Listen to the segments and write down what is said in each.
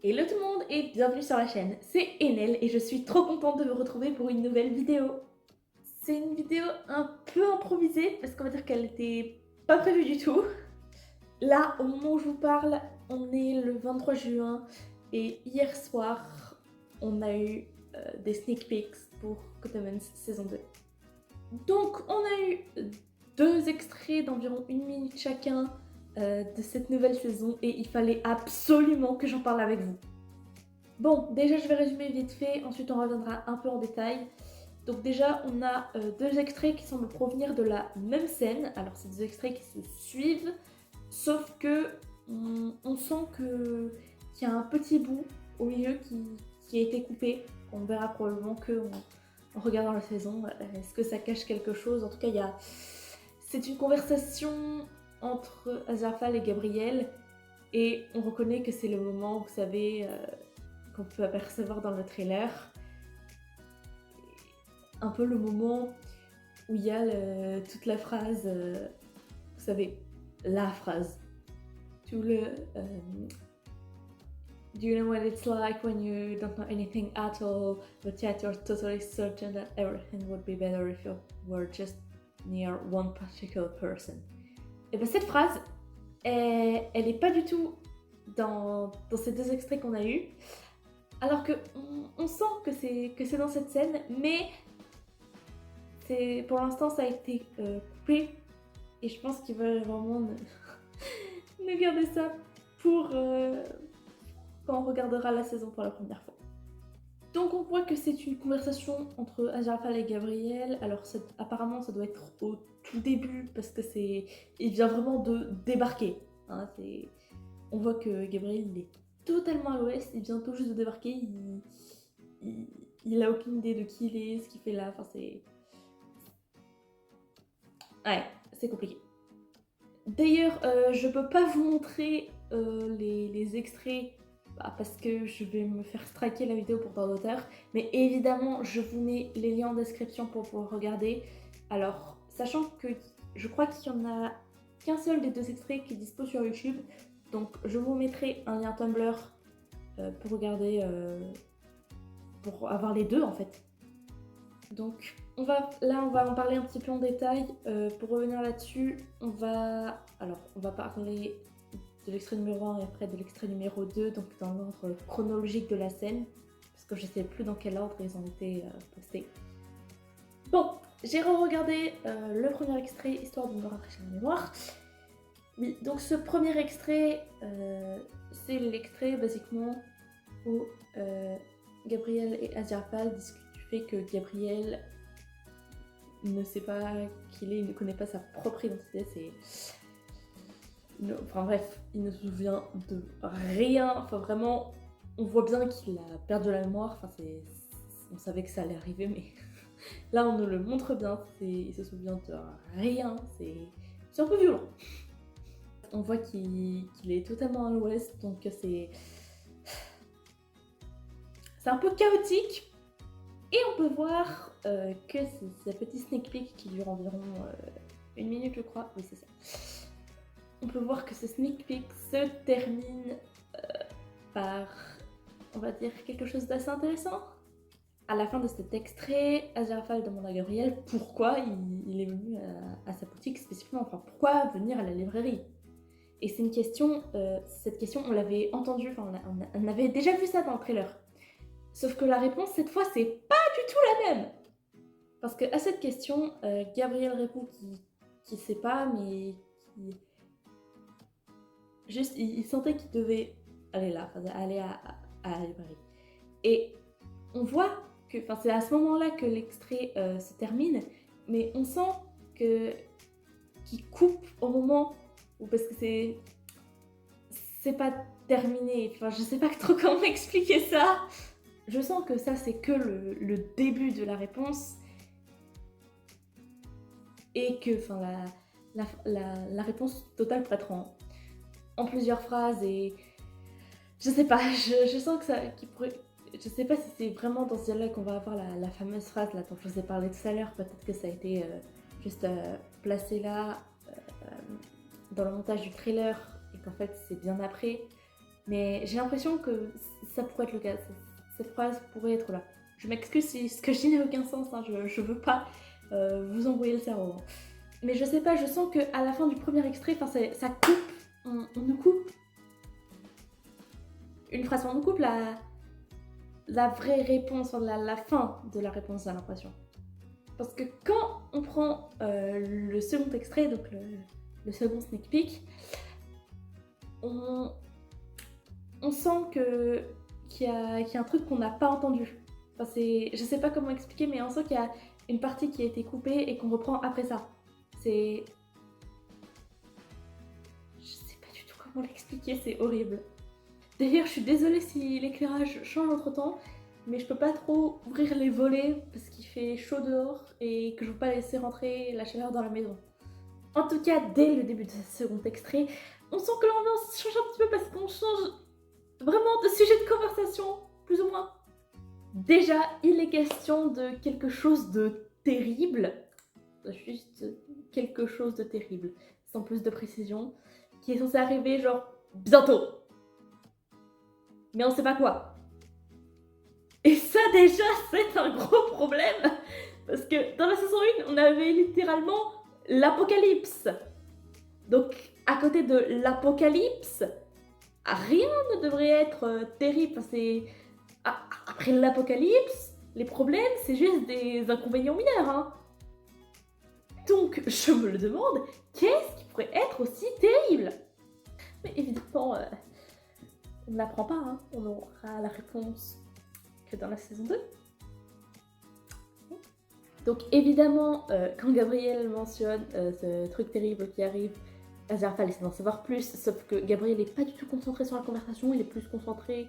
Hello tout le monde et bienvenue sur la chaîne, c'est Enel et je suis trop contente de vous retrouver pour une nouvelle vidéo. C'est une vidéo un peu improvisée parce qu'on va dire qu'elle n'était pas prévue du tout. Là, au moment où je vous parle, on est le 23 juin et hier soir, on a eu des sneak peeks pour Good Omens saison 2. Donc, on a eu deux extraits d'environ 1 minute chacun de cette nouvelle saison et il fallait absolument que j'en parle avec vous. Bon, déjà je vais résumer vite fait, ensuite on reviendra un peu en détail. Donc déjà on a deux extraits qui semblent provenir de la même scène. Alors c'est des extraits qui se suivent, sauf que on sent qu'il y a un petit bout au milieu qui a été coupé. On verra probablement que en regardant la saison, est-ce que ça cache quelque chose. En tout cas, c'est une conversation entre Aziraphale et Gabriel, et on reconnaît que c'est le moment, vous savez, qu'on peut apercevoir dans le trailer. Un peu le moment où il y a toute la phrase, vous savez, la phrase. Tout le Do you know what it's like when you don't know anything at all, but yet you're totally certain that everything would be better if you were just near one particular person. Et bien cette phrase, elle est pas du tout dans ces deux extraits qu'on a eus. Alors que on sent que c'est dans cette scène, mais pour l'instant ça a été coupé et je pense qu'ils veulent vraiment ne garder ça pour quand on regardera la saison pour la première fois. Donc on voit que c'est une conversation entre Aziraphale et Gabriel. Alors apparemment ça doit être au tout début parce que il vient vraiment de débarquer. Hein, on voit que Gabriel il est totalement à l'ouest, il vient tout juste de débarquer, il a aucune idée de qui il est, ce qu'il fait là, enfin c'est... Ouais, c'est compliqué. D'ailleurs, je peux pas vous montrer les extraits parce que je vais me faire striker la vidéo pour droit d'auteur, mais évidemment je vous mets les liens en description pour pouvoir regarder. Alors, sachant que je crois qu'il y en a qu'un seul des deux extraits qui est dispo sur YouTube, donc je vous mettrai un lien Tumblr pour regarder, pour avoir les deux en fait. Donc on va en parler un petit peu en détail. Pour revenir là-dessus, on va parler de l'extrait numéro 1 et après de l'extrait numéro 2, donc dans l'ordre chronologique de la scène, parce que je sais plus dans quel ordre ils ont été postés. Bon, j'ai re-regardé le premier extrait, histoire de me rafraîchir la mémoire. Oui, donc ce premier extrait, c'est l'extrait basiquement où Gabriel et Aziraphale discutent du fait que Gabriel ne sait pas qui il est, il ne connaît pas sa propre identité, enfin bref, il ne se souvient de rien, enfin vraiment, on voit bien qu'il a perdu la mémoire, enfin on savait que ça allait arriver, mais là on nous le montre bien, il se souvient de rien, c'est un peu violent. On voit qu'il est totalement à l'ouest, donc c'est un peu chaotique. Et on peut voir que c'est ce petit sneak peek qui dure environ 1 minute, je crois. Oui, c'est ça. On peut voir que ce sneak peek se termine par, on va dire, quelque chose d'assez intéressant. À la fin de cet extrait, Aziraphale demande à Gabriel pourquoi il est venu à sa boutique spécifiquement, enfin pourquoi venir à la librairie. Et c'est une question, cette question on l'avait entendue, enfin on avait déjà vu ça dans le trailer. Sauf que la réponse cette fois c'est pas du tout la même. Parce qu'à cette question, Gabriel répond qu'il sait pas, mais juste il sentait qu'il devait aller là, aller à la librairie. Et on voit que, enfin c'est à ce moment-là que l'extrait se termine, mais on sent qu'il coupe au moment où, parce que c'est pas terminé, enfin je sais pas trop comment expliquer ça. Je sens que ça c'est que le début de la réponse et que enfin la réponse totale pourrait être en plusieurs phrases, et je sais pas, je sens que ça je sais pas si c'est vraiment dans ce dialogue qu'on va avoir la fameuse phrase là dont je vous ai parlé tout à l'heure. Peut-être que ça a été juste placé là dans le montage du trailer et qu'en fait c'est bien après. Mais j'ai l'impression que ça pourrait être le cas, cette phrase pourrait être là. Je m'excuse si ce que je dis n'a aucun sens, hein, je veux pas vous embrouiller le cerveau. Hein. Mais je sais pas, je sens qu'à la fin du premier extrait, ça coupe, on nous coupe. Une phrase, on nous coupe la vraie réponse, la fin de la réponse, j'ai l'impression. Parce que quand on prend le second extrait, donc le second sneak peek, on sent qu'il y a un truc qu'on n'a pas entendu. Enfin, je sais pas comment expliquer, mais on sent qu'il y a une partie qui a été coupée et qu'on reprend après ça. Je sais pas du tout comment l'expliquer, c'est horrible. D'ailleurs, je suis désolée si l'éclairage change entre temps, mais je peux pas trop ouvrir les volets parce qu'il fait chaud dehors et que je veux pas laisser rentrer la chaleur dans la maison. En tout cas, dès le début de ce second extrait, on sent que l'ambiance change un petit peu parce qu'on change vraiment de sujet de conversation, plus ou moins. Déjà, il est question de quelque chose de terrible, juste quelque chose de terrible, sans plus de précision, qui est censé arriver genre bientôt. Mais on sait pas quoi. Et ça déjà, c'est un gros problème, parce que dans la saison 1, on avait littéralement l'apocalypse. Donc, à côté de l'apocalypse, rien ne devrait être terrible. Enfin, après l'apocalypse, les problèmes, c'est juste des inconvénients mineurs. Hein. Donc, je me le demande, qu'est-ce qui pourrait être aussi terrible? Mais évidemment, on ne l'apprend pas. Hein. On aura la réponse que dans la saison 2. Donc évidemment, quand Gabriel mentionne ce truc terrible qui arrive, Aziraphale essaie d'en savoir plus, sauf que Gabriel n'est pas du tout concentré sur la conversation, il est plus concentré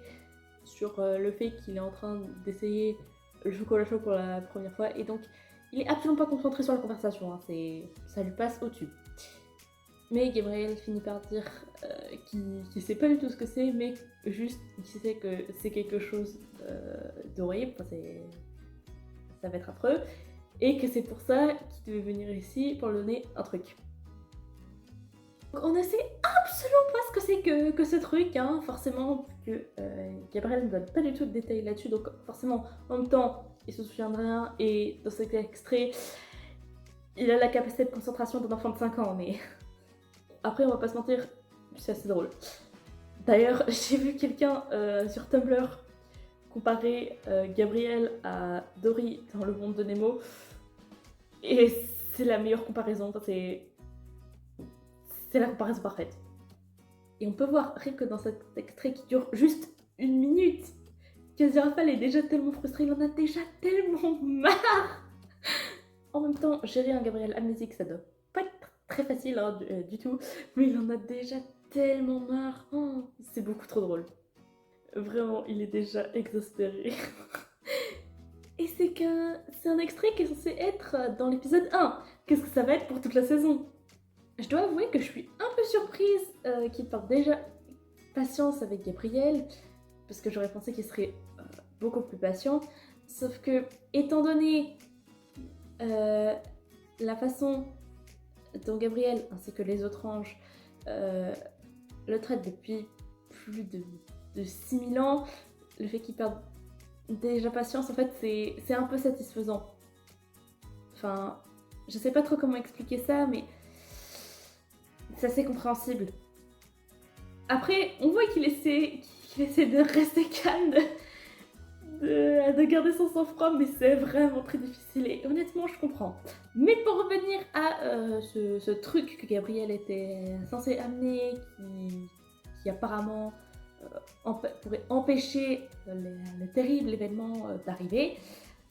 sur le fait qu'il est en train d'essayer le chocolat chaud pour la première fois, et donc il est absolument pas concentré sur la conversation, hein, ça lui passe au-dessus. Mais Gabriel finit par dire qu'il sait pas du tout ce que c'est, mais juste qu'il sait que c'est quelque chose d'horrible, enfin, ça va être affreux, et que c'est pour ça qu'il devait venir ici pour lui donner un truc. Donc on ne sait absolument pas ce que c'est que ce truc, hein, forcément, que Gabriel ne donne pas du tout de détails là-dessus, donc forcément, en même temps, il se souvient de rien, et dans cet extrait, il a la capacité de concentration d'un enfant de 5 ans, mais après, on va pas se mentir, c'est assez drôle. D'ailleurs, j'ai vu quelqu'un sur Tumblr comparer Gabriel à Dory dans Le Monde de Nemo, et c'est la meilleure comparaison, c'est la comparaison parfaite. Et on peut voir, rien que dans cet extrait qui dure juste 1 minute, qu'Aziraphale est déjà tellement frustré, il en a déjà tellement marre. En même temps, gérer un Gabriel amnésique, ça doit pas être très facile hein, du tout, mais il en a déjà tellement marre. Oh, c'est beaucoup trop drôle. Vraiment, il est déjà exaspéré. Et c'est un extrait qui est censé être dans l'épisode 1. Qu'est-ce que ça va être pour toute la saison? Je dois avouer que je suis un peu surprise qu'il porte déjà patience avec Gabriel, parce que j'aurais pensé qu'il serait beaucoup plus patient. Sauf que, étant donné la façon dont Gabriel ainsi que les autres anges le traitent depuis plus de 6000 ans, le fait qu'il perde déjà patience, en fait, c'est un peu satisfaisant. Enfin, je sais pas trop comment expliquer ça, mais c'est assez compréhensible. Après, on voit qu'il essaie de rester calme, de garder son sang-froid, mais c'est vraiment très difficile et honnêtement, je comprends. Mais pour revenir à ce truc que Gabriel était censé amener, qui apparemment pourrait empêcher le terrible événement d'arriver.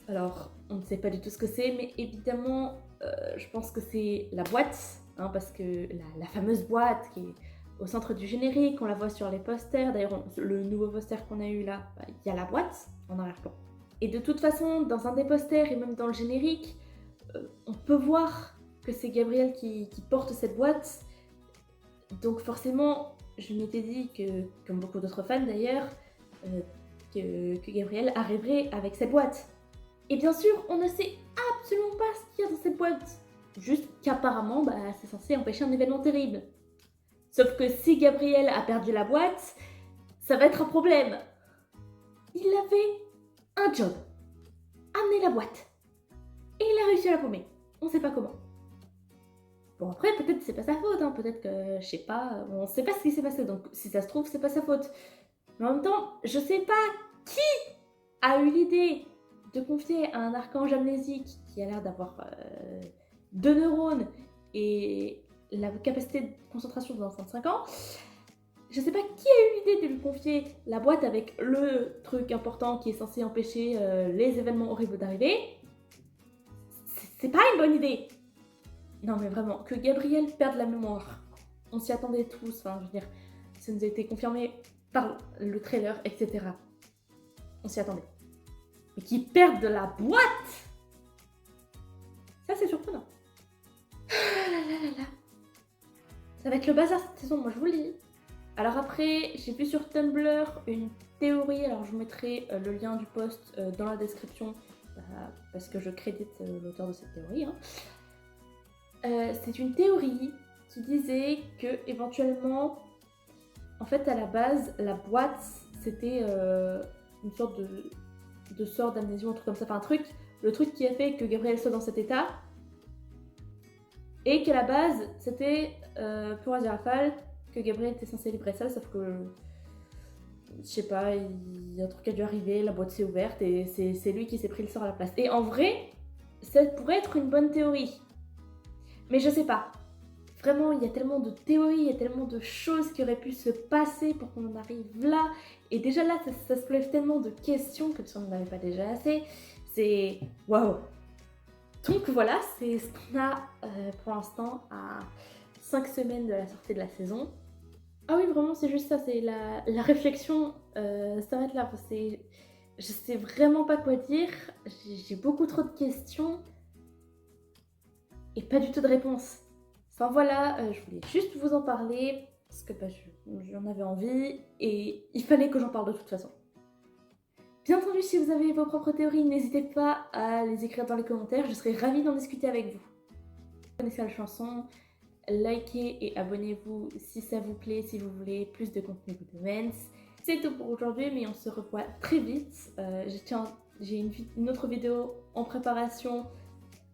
Alors, on ne sait pas du tout ce que c'est, mais évidemment, je pense que c'est la boîte, hein, parce que la fameuse boîte qui est au centre du générique, on la voit sur les posters. D'ailleurs, le nouveau poster qu'on a eu là, il y a la boîte en arrière-plan. Et de toute façon, dans un des posters et même dans le générique, on peut voir que c'est Gabriel qui porte cette boîte. Donc forcément, je m'étais dit que, comme beaucoup d'autres fans d'ailleurs, que Gabriel arriverait avec cette boîte. Et bien sûr, on ne sait absolument pas ce qu'il y a dans cette boîte. Juste qu'apparemment, c'est censé empêcher un événement terrible. Sauf que si Gabriel a perdu la boîte, ça va être un problème. Il avait un job, amener la boîte, et il a réussi à la paumer. On sait pas comment. Bon après peut-être c'est pas sa faute, hein. Peut-être que, je sais pas, on sait pas ce qui s'est passé, donc si ça se trouve c'est pas sa faute. Mais en même temps, je sais pas qui a eu l'idée de confier à un archange amnésique qui a l'air d'avoir 2 neurones et la capacité de concentration d'un enfant de 5 ans. Je sais pas qui a eu l'idée de lui confier la boîte avec le truc important qui est censé empêcher les événements horribles d'arriver. C'est pas une bonne idée. Non mais vraiment, que Gabriel perde la mémoire. On s'y attendait tous, enfin je veux dire, ça nous a été confirmé par le trailer, etc. On s'y attendait. Mais qu'il perde de la boîte, ça c'est surprenant. Ah là là là là. Ça va être le bazar cette saison, moi je vous le dis. Alors après, j'ai vu sur Tumblr une théorie, alors je vous mettrai le lien du post dans la description, parce que je crédite l'auteur de cette théorie. Hein. C'est une théorie qui disait que éventuellement, en fait à la base, la boîte c'était une sorte de sort d'amnésie ou un truc comme ça, enfin un truc, le truc qui a fait que Gabriel soit dans cet état, et qu'à la base c'était pour Aziraphale, que Gabriel était censé livrer ça, sauf que je sais pas, il y a un truc qui a dû arriver, la boîte s'est ouverte et c'est lui qui s'est pris le sort à la place. Et en vrai, ça pourrait être une bonne théorie. Mais je sais pas. Vraiment, il y a tellement de théories, il y a tellement de choses qui auraient pu se passer pour qu'on en arrive là. Et déjà là, ça se soulève tellement de questions comme si on n'en avait pas déjà assez. C'est... waouh. Donc voilà, c'est ce qu'on a pour l'instant à 5 semaines de la sortie de la saison. Ah oui, vraiment, c'est juste ça, c'est la réflexion s'arrête là. Je sais vraiment pas quoi dire, j'ai beaucoup trop de questions et pas du tout de réponses. Enfin voilà, je voulais juste vous en parler parce que j'en avais envie et il fallait que j'en parle de toute façon. Bien entendu, si vous avez vos propres théories, n'hésitez pas à les écrire dans les commentaires, je serais ravie d'en discuter avec vous. Vous connaissez la chanson, likez et abonnez-vous si ça vous plaît, si vous voulez plus de contenu Good Omens. C'est tout pour aujourd'hui, mais on se revoit très vite. J'ai une autre vidéo en préparation,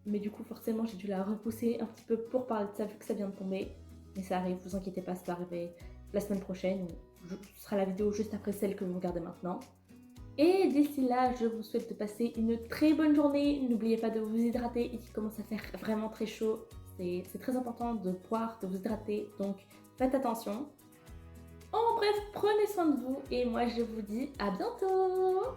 mais du coup forcément j'ai dû la repousser un petit peu pour parler de ça vu que ça vient de tomber. Mais ça arrive, vous inquiétez pas, ça va arriver la semaine prochaine. Ce sera la vidéo juste après celle que vous regardez maintenant. Et d'ici là, je vous souhaite de passer une très bonne journée. N'oubliez pas de vous hydrater, il commence à faire vraiment très chaud. C'est très important de boire, de vous hydrater, donc faites attention. En bref, prenez soin de vous et moi je vous dis à bientôt.